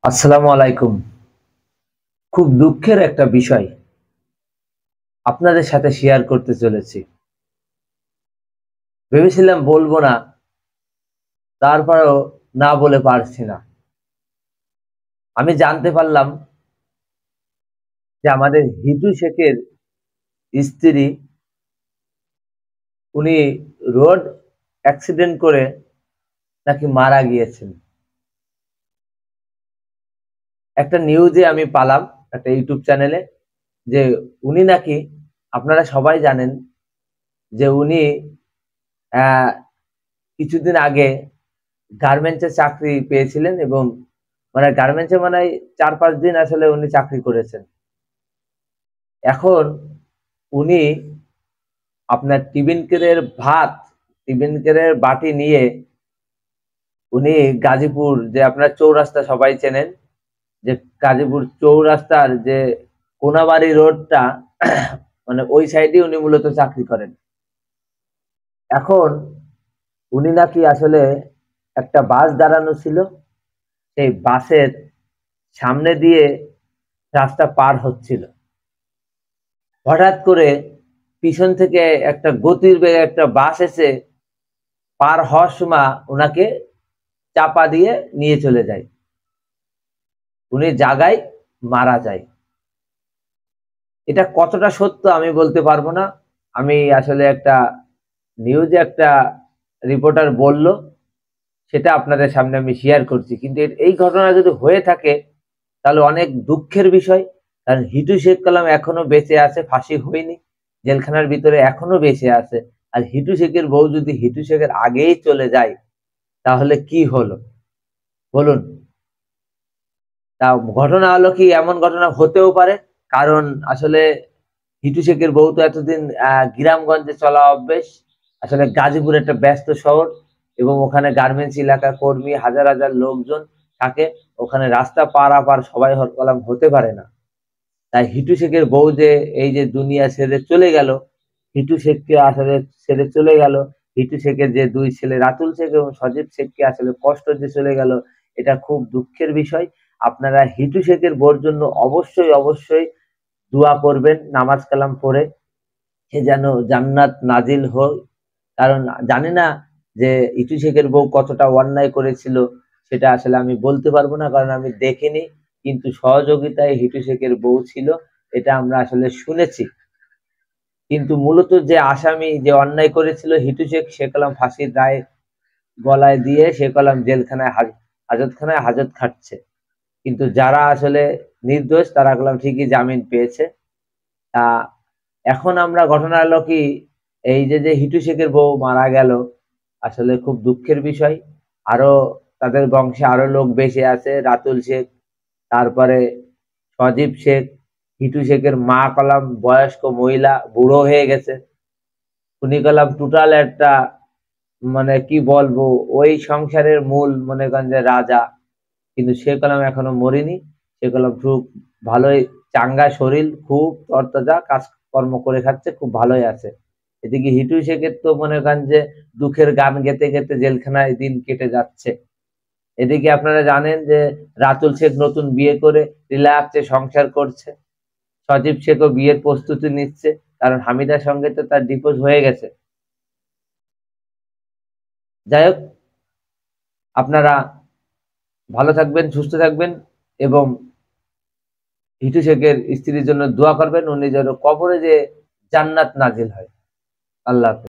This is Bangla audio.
আসসালামু আলাইকুম। খুব দুঃখের একটা বিষয় আপনাদের সাথে শেয়ার করতে চলেছি। ভেবেছিলাম বলবো না, তারপরেও না বলে পারছি না। আমি জানতে পারলাম যে আমাদের হিটু শেখের স্ত্রী, উনি রোড অ্যাক্সিডেন্ট করে নাকি মারা গিয়েছেন। একটা নিউজে আমি পালাম, একটা ইউটিউব চ্যানেলে, যে উনি নাকি, আপনারা সবাই জানেন যে উনি আহ, কিছুদিন আগে গার্মেন্টসে চাকরি পেয়েছিলেন এবং মানে গার্মেন্টসে মানে 4-5 দিন আসলে উনি চাকরি করেছেন। এখন উনি আপনার টিফিন কেরের ভাত, টিফিন কেরের বাটি নিয়ে উনি গাজীপুর, যে আপনার চৌরাস্তা সবাই চেনেন, যে গাজীপুর চৌরাস্তার যে কোনাবাড়ি রোডটা, মানে ওই সাইডে উনি মূলত চাকরি করেন। এখন উনি নাকি আসলে একটা বাস দাঁড়ানো ছিল, সেই বাসের সামনে দিয়ে রাস্তা পার হচ্ছিল। হঠাৎ করে পিছন থেকে একটা গতির বেগে একটা বাস এসে পার হওয়ার সময় ওনাকে চাপা দিয়ে নিয়ে চলে যায়। উনি জায়গায় মারা যায়। এটা কতটা সত্য আমি বলতে পারবো না। আমি আসলে একটা নিউজে একটা রিপোর্টার বলল, সেটা আপনাদের সামনে আমি শেয়ার করছি। কিন্তু এই ঘটনা যদি হয়ে থাকে তাহলে অনেক দুঃখের বিষয়। কারণ হিটু শেখ কালাম এখনো বেঁচে আছে, ফাঁসি হয়নি, জেলখানার ভিতরে এখনো বেঁচে আছে। আর হিটু শেখের বউ যদি হিটু শেখের আগেই চলে যায় তাহলে কি হলো বলুন। তা ঘটনা হলো কি, এমন ঘটনা হতেও পারে। কারণ আসলে হিটু শেখের বউ তো এতদিন গ্রামগঞ্জে চলা অভ্যেস। আসলে গাজীপুর একটা ব্যস্ত শহর এবং ওখানে গার্মেন্টস এলাকা কর্মী হাজার হাজার লোকজন থাকে। ওখানে রাস্তা পারাপার সবাই কলম হতে পারে না। তাই হিটু শেখের বউ যে এই যে দুনিয়া ছেড়ে চলে গেল, হিটু শেখকে আসলে ছেড়ে চলে গেল, হিটু শেখের যে দুই ছেলে রাতুল শেখ এবং সজীব শেখকে আসলে কষ্ট দিয়ে চলে গেল, এটা খুব দুঃখের বিষয়। আপনারা হিটু শেখের বউর জন্য অবশ্যই অবশ্যই দোয়া করবেন, নামাজ কালাম পড়ে সে যেন জান্নাত নাজিল হয়। কারণ জানি না যে ইটু শেখের বউ কতটা অন্যায় করেছিল, সেটা আসলে আমি বলতে পারবো না, কারণ আমি দেখিনি। কিন্তু সহযোগিতায় হিটু শেখের বউ ছিল, এটা আমরা আসলে শুনেছি। কিন্তু মূলত যে আসামি, যে অন্যায় করেছিল হিটু শেখ, সে কলম ফাঁসির রায় গলায় দিয়ে সে কলম জেলখানায় হাজতখানায় হাজত খাটছে। কিন্তু যারা আসলে নির্দোষ তারা কলম ঠিকই জামিন পেয়েছে। তা এখন আমরা ঘটনা হলো কি, এই যে যে হিটু শেখের বউ মারা গেল, আসলে খুব দুঃখের বিষয়। আরো তাদের বংশে আরো লোক বেঁচে আছে, রাতুল শেখ, তারপরে সজীব শেখ। হিটু শেখের মা কলাম বয়স্ক মহিলা, বুড়ো হয়ে গেছে। উনি কলাম টোটাল একটা, মানে কি বলবো, ওই সংসারের মূল মনে করেন যে রাজা। কিন্তু সে কলম এখনো মরিনি। সে কলম খুব ভালোই চাঙ্গা শরীর, খুব তরতাজা, কাজকর্ম করে খাচ্ছে, খুব ভালোই আছে। এদিকে হিটু শেখের তো মনে করেন যে দুঃখের গান গেতে গেতে জেলখানায় দিন কেটে যাচ্ছে। এদিকে আপনারা জানেন যে রাতুল শেখ নতুন বিয়ে করে রিল্যাক্সে সংসার করছে। সজীব শেখও বিয়ের প্রস্তুতি নিচ্ছে, কারণ হামিদার সঙ্গে তো তার ডিভোর্স হয়ে গেছে। যাই হোক, আপনারা ভালো থাকবেন, সুস্থ থাকবেন এবং হিটু শেখের স্ত্রীর জন্য দোয়া করবেন, উনি যেন কবরে যে জান্নাত নাজিল হয়। আল্লাহ হাফেজ।